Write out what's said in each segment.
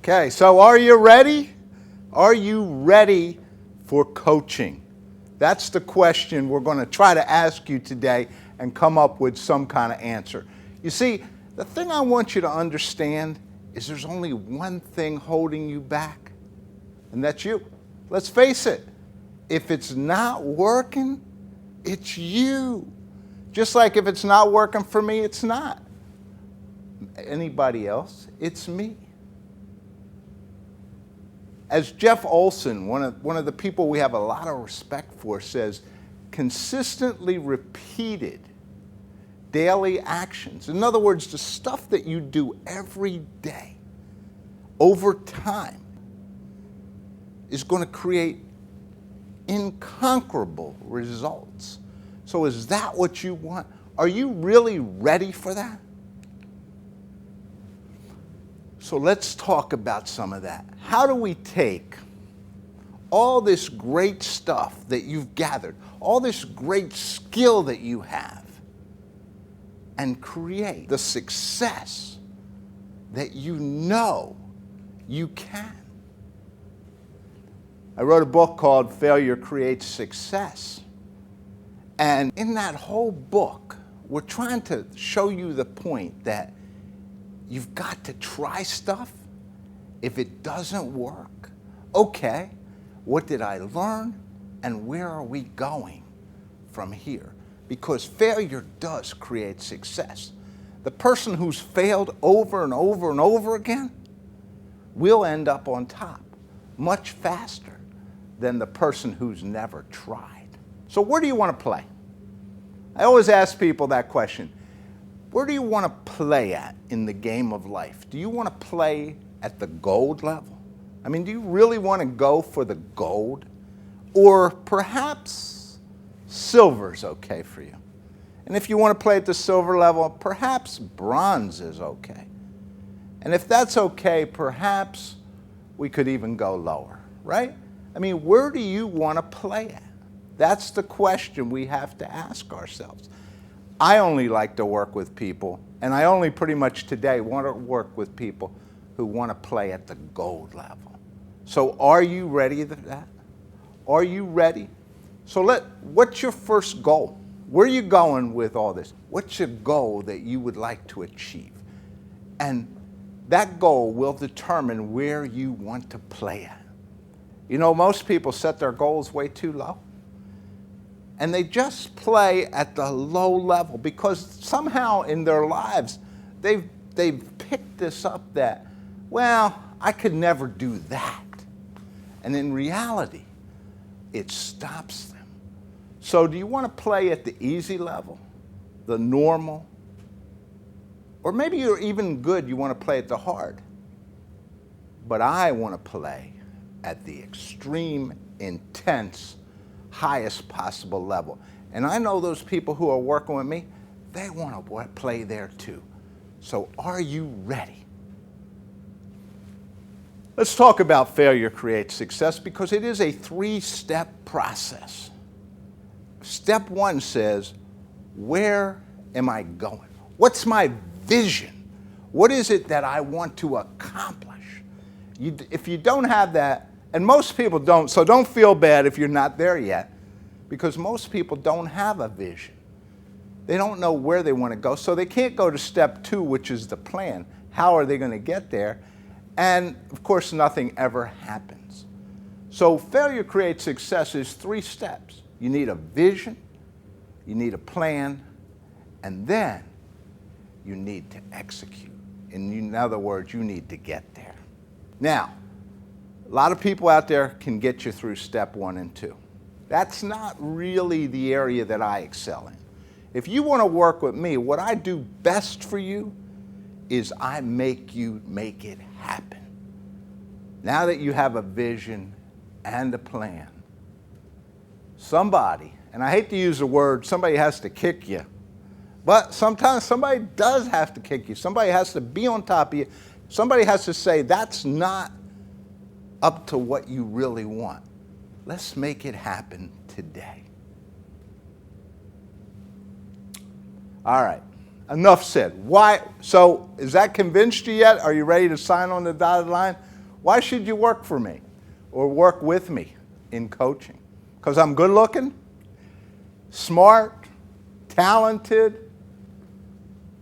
Okay, so are you ready? Are you ready for coaching? That's the question we're going to try to ask you today and come up with some kind of answer. You see, the thing I want you to understand is there's only one thing holding you back, and that's you. Let's face it, if it's not working, it's you. Just like if it's not working for me, it's not anybody else, it's me. As Jeff Olson, one of the people we have a lot of respect for, says, consistently repeated daily actions, in other words, the stuff that you do every day, over time, is going to create incomparable results. So is that what you want? Are you really ready for that? So let's talk about some of that. How do we take all this great stuff that you've gathered, all this great skill that you have, and create the success that you know you can? I wrote a book called Failure Creates Success. And in that whole book, we're trying to show you the point that you've got to try stuff. If it doesn't work, okay, what did I learn and where are we going from here? Because failure does create success. The person who's failed over and over and over again will end up on top much faster than the person who's never tried. So where do you want to play? I always ask people that question. Where do you want to play at in the game of life? Do you want to play at the gold level? I mean, do you really want to go for the gold? Or perhaps silver's okay for you. And if you want to play at the silver level, perhaps bronze is okay. And if that's okay, perhaps we could even go lower, right? I mean, where do you want to play at? That's the question we have to ask ourselves. I only like to work with people, and I only pretty much today want to work with people who want to play at the gold level. So are you ready for that? Are you ready? So what's your first goal? Where are you going with all this? What's your goal that you would like to achieve? And that goal will determine where you want to play at. You know, most people set their goals way too low. And they just play at the low level because somehow in their lives they've picked this up that, well, I could never do that. And in reality, it stops them. So do you want to play at the easy level, the normal? Or maybe you're even good, you want to play at the hard. But I want to play at the extreme, intense, highest possible level. And I know those people who are working with me, they want to play there too. So are you ready? Let's talk about failure creates success because it is a 3-step process. Step 1 says, where am I going? What's my vision? What is it that I want to accomplish? If you don't have that, and most people don't, so don't feel bad if you're not there yet, because most people don't have a vision. They don't know where they want to go, so they can't go to step 2, which is the plan. How are they going to get there? And, of course, nothing ever happens. So failure creates success is 3 steps. You need a vision, you need a plan, and then you need to execute. In other words, you need to get there. Now, a lot of people out there can get you through step 1 and 2. That's not really the area that I excel in. If you want to work with me, what I do best for you is I make you make it happen. Now that you have a vision and a plan, somebody, and I hate to use the word, somebody has to kick you, but sometimes somebody does have to kick you. Somebody has to be on top of you. Somebody has to say, that's not up to what you really want. Let's make it happen today. All right, enough said. Why? So is that convinced you yet? Are you ready to sign on the dotted line? Why should you work for me or work with me in coaching? Because I'm good looking, smart, talented?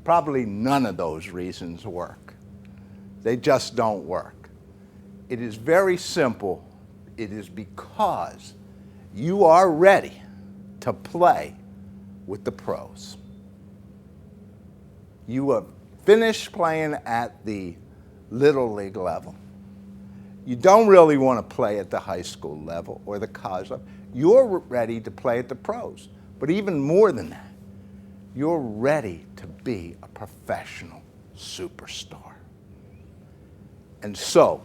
Probably none of those reasons work. They just don't work. It is very simple. It is because you are ready to play with the pros. You have finished playing at the little league level. You don't really want to play at the high school level or the college level. You're ready to play at the pros. But even more than that, you're ready to be a professional superstar. And so,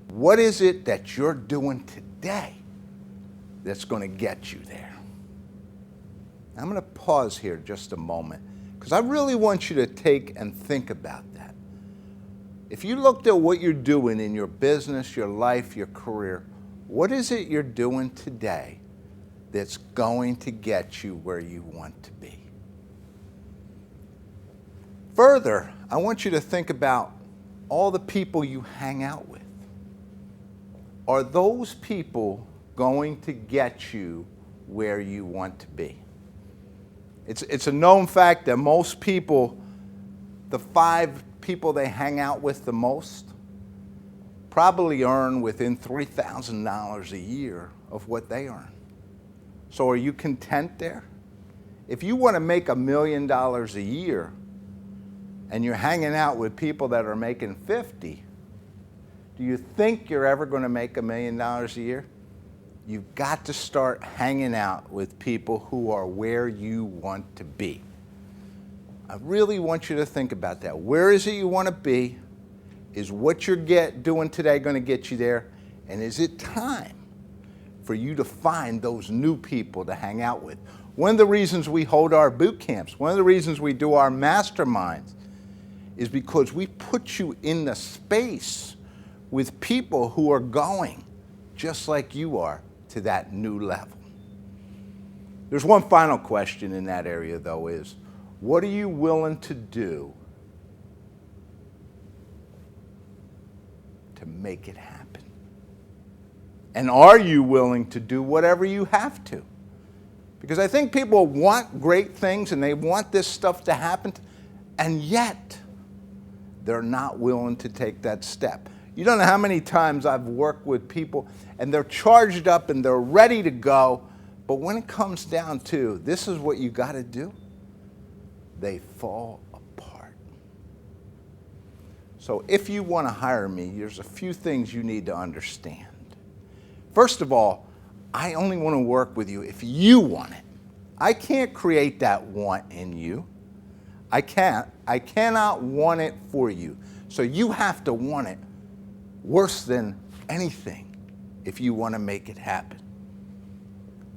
what is it that you're doing today that's going to get you there? I'm going to pause here just a moment because I really want you to take and think about that. If you looked at what you're doing in your business, your life, your career, what is it you're doing today that's going to get you where you want to be? Further, I want you to think about all the people you hang out with. Are those people going to get you where you want to be? It's a known fact that most people, the 5 people they hang out with the most, probably earn within $3,000 a year of what they earn. So are you content there? If you want to make $1 million a year and you're hanging out with people that are making 50, do you think you're ever going to make $1 million a year? You've got to start hanging out with people who are where you want to be. I really want you to think about that. Where is it you want to be? Is what you're doing today going to get you there? And is it time for you to find those new people to hang out with? One of the reasons we hold our boot camps, one of the reasons we do our masterminds is because we put you in the space with people who are going just like you are to that new level. There's one final question in that area, though, is what are you willing to do to make it happen? And are you willing to do whatever you have to? Because I think people want great things and they want this stuff to happen, and yet they're not willing to take that step. You don't know how many times I've worked with people and they're charged up and they're ready to go, but when it comes down to this is what you got to do, they fall apart. So if you want to hire me, there's a few things you need to understand. First of all, I only want to work with you if you want it. I can't create that want in you. I cannot want it for you. So you have to want it worse than anything if you want to make it happen.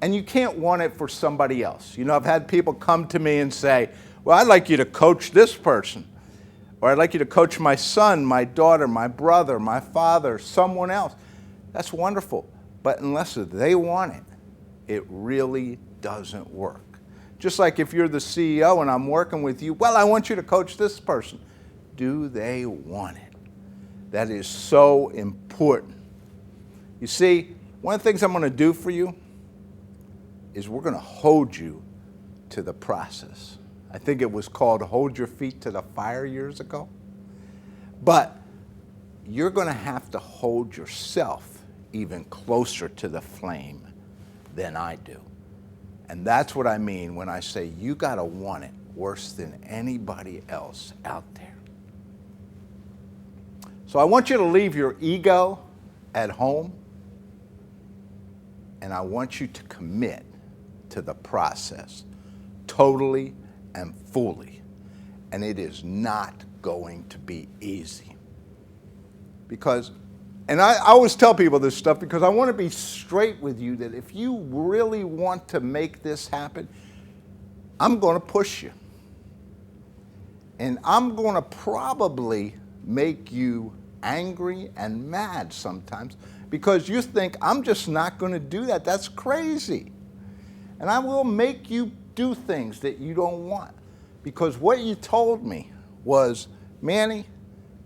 And you can't want it for somebody else. You know, I've had people come to me and say, well, I'd like you to coach this person. Or I'd like you to coach my son, my daughter, my brother, my father, someone else. That's wonderful. But unless they want it, it really doesn't work. Just like if you're the CEO and I'm working with you, well, I want you to coach this person. Do they want it? That is so important. You see, one of the things I'm going to do for you is we're going to hold you to the process. I think it was called Hold Your Feet to the Fire years ago. But you're going to have to hold yourself even closer to the flame than I do. And that's what I mean when I say you got to want it worse than anybody else out there. So I want you to leave your ego at home, and I want you to commit to the process totally and fully. And it is not going to be easy. Because, and I always tell people this stuff because I want to be straight with you that if you really want to make this happen, I'm going to push you. And I'm going to probably make you angry and mad sometimes because you think, I'm just not going to do that. That's crazy. And I will make you do things that you don't want because what you told me was, Manny,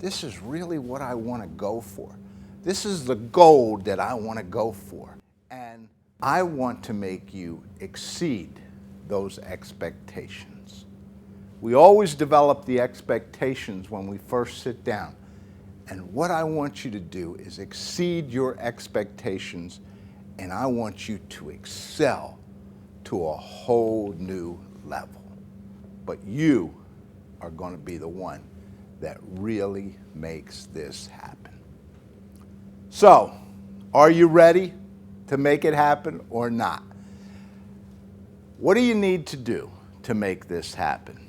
this is really what I want to go for. This is the goal that I want to go for. And I want to make you exceed those expectations. We always develop the expectations when we first sit down. And what I want you to do is exceed your expectations, and I want you to excel to a whole new level. But you are going to be the one that really makes this happen. So, are you ready to make it happen or not? What do you need to do to make this happen?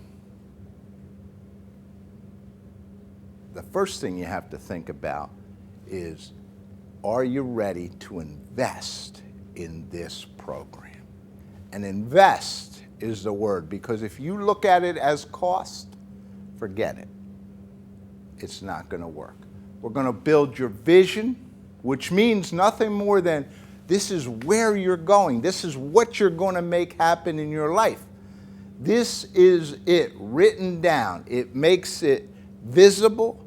The first thing you have to think about is, are you ready to invest in this program? And invest is the word, because if you look at it as cost, forget it. It's not going to work. We're going to build your vision, which means nothing more than this is where you're going. This is what you're going to make happen in your life. This is it written down. It makes it visible,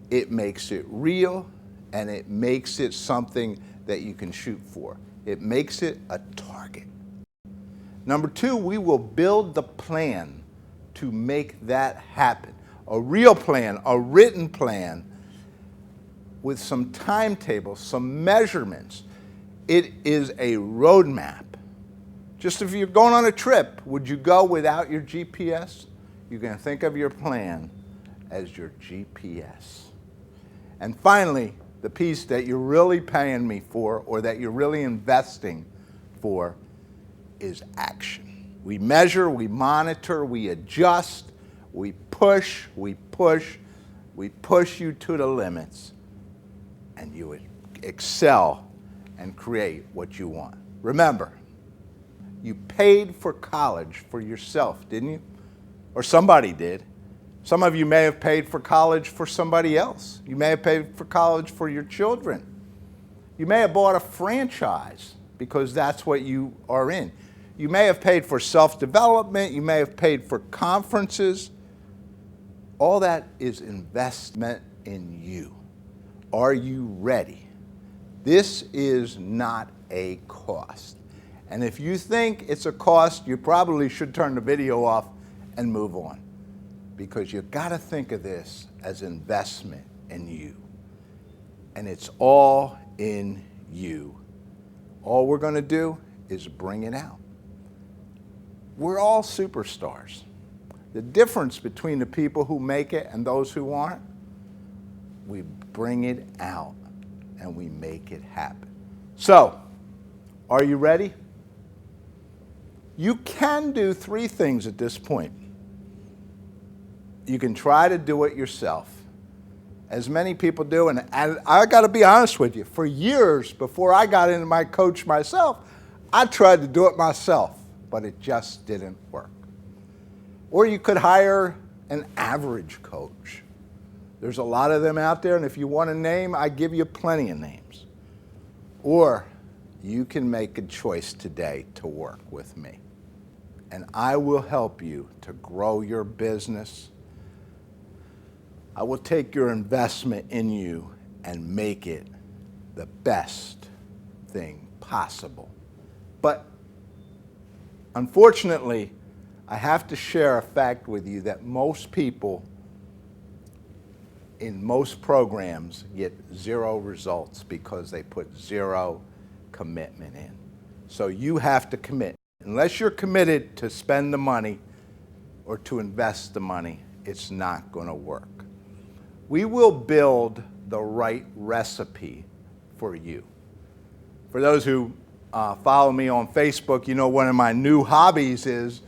it makes it real, and it makes it something that you can shoot for. It makes it a target. Number two, we will build the plan to make that happen. A real plan, a written plan with some timetables, some measurements. It is a roadmap. Just if you're going on a trip, would you go without your GPS? You can think of your plan as your GPS. And finally, the piece that you're really paying me for, or that you're really investing for, is action. We measure, we monitor, we adjust, we push you to the limits, and you excel and create what you want. Remember, you paid for college for yourself, didn't you? Or somebody did. Some of you may have paid for college for somebody else. You may have paid for college for your children. You may have bought a franchise because that's what you are in. You may have paid for self-development. You may have paid for conferences. All that is investment in you. Are you ready? This is not a cost. And if you think it's a cost, you probably should turn the video off and move on, because you've got to think of this as investment in you. And it's all in you. All we're going to do is bring it out. We're all superstars. The difference between the people who make it and those who aren't, we bring it out and we make it happen. So, are you ready? You can do three things at this point. You can try to do it yourself, as many people do. And I got to be honest with you, for years before I got into my coach myself, I tried to do it myself, but it just didn't work. Or you could hire an average coach. There's a lot of them out there, and if you want a name, I give you plenty of names. Or you can make a choice today to work with me, and I will help you to grow your business. I will take your investment in you and make it the best thing possible. But unfortunately, I have to share a fact with you that most people in most programs get zero results because they put zero commitment in. So you have to commit. Unless you're committed to spend the money or to invest the money, it's not going to work. We will build the right recipe for you. For those who follow me on Facebook, you know one of my new hobbies is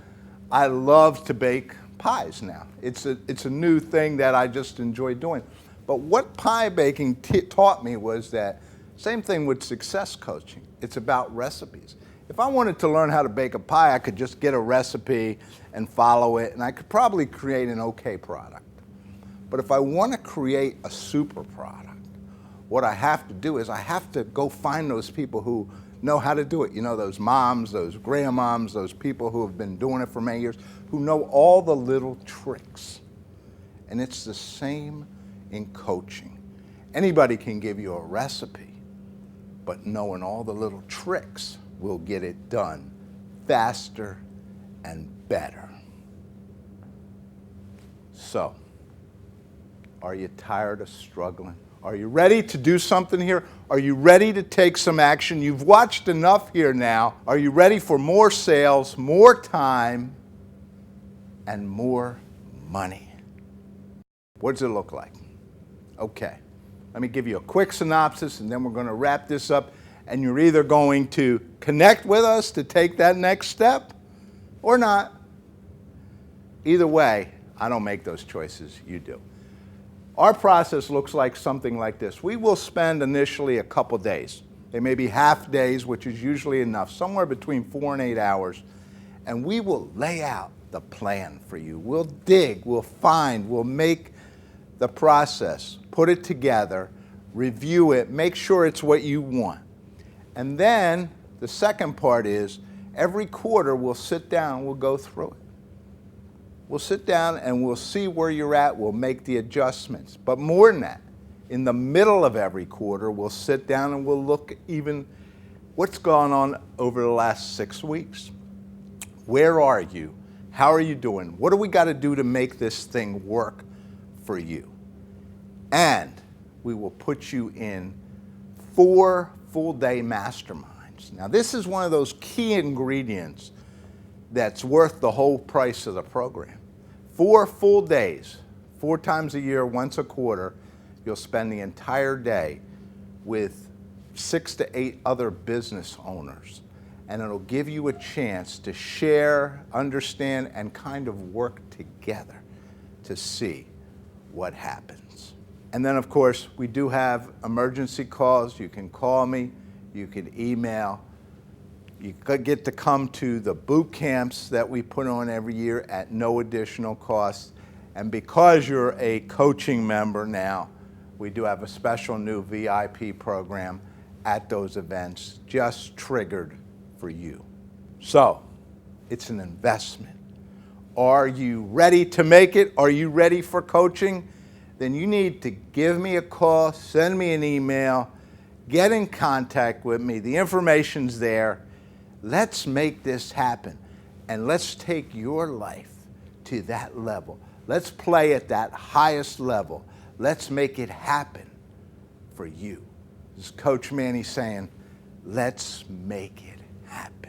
I love to bake pies now. It's a new thing that I just enjoy doing. But what pie baking taught me was that same thing with success coaching. It's about recipes. If I wanted to learn how to bake a pie, I could just get a recipe and follow it, and I could probably create an okay product. But if I want to create a super product, what I have to do is I have to go find those people who know how to do it. You know, those moms, those grandmoms, those people who have been doing it for many years, who know all the little tricks. And it's the same in coaching. Anybody can give you a recipe, but knowing all the little tricks will get it done faster and better. So, are you tired of struggling? Are you ready to do something here? Are you ready to take some action? You've watched enough here now. Are you ready for more sales, more time, and more money? What does it look like? Okay, let me give you a quick synopsis and then we're going to wrap this up, and you're either going to connect with us to take that next step or not. Either way, I don't make those choices, you do. Our process looks like something like this. We will spend initially a couple days. They may be half days, which is usually enough, somewhere between 4 and 8 hours, and we will lay out the plan for you. We'll dig, we'll find, we'll make the process, put it together, review it, make sure it's what you want. And then the second part is every quarter we'll sit down, we'll go through it. We'll sit down and we'll see where you're at, we'll make the adjustments. But more than that, in the middle of every quarter, we'll sit down and we'll look even what's gone on over the last 6 weeks. Where are you? How are you doing? What do we got to do to make this thing work for you? And we will put you in 4 full-day masterminds. Now, this is one of those key ingredients that's worth the whole price of the program. 4 full days, 4 times a year, once a quarter, you'll spend the entire day with 6 to 8 other business owners. And it'll give you a chance to share, understand, and kind of work together to see what happens. And then, of course, we do have emergency calls. You can call me, you can email. You get to come to the boot camps that we put on every year at no additional cost. And because you're a coaching member now, we do have a special new VIP program at those events just triggered for you. So, it's an investment. Are you ready to make it? Are you ready for coaching? Then you need to give me a call, send me an email, get in contact with me. The information's there. Let's make this happen, and let's take your life to that level. Let's play at that highest level. Let's make it happen for you. This is Coach Manny saying, let's make it happen.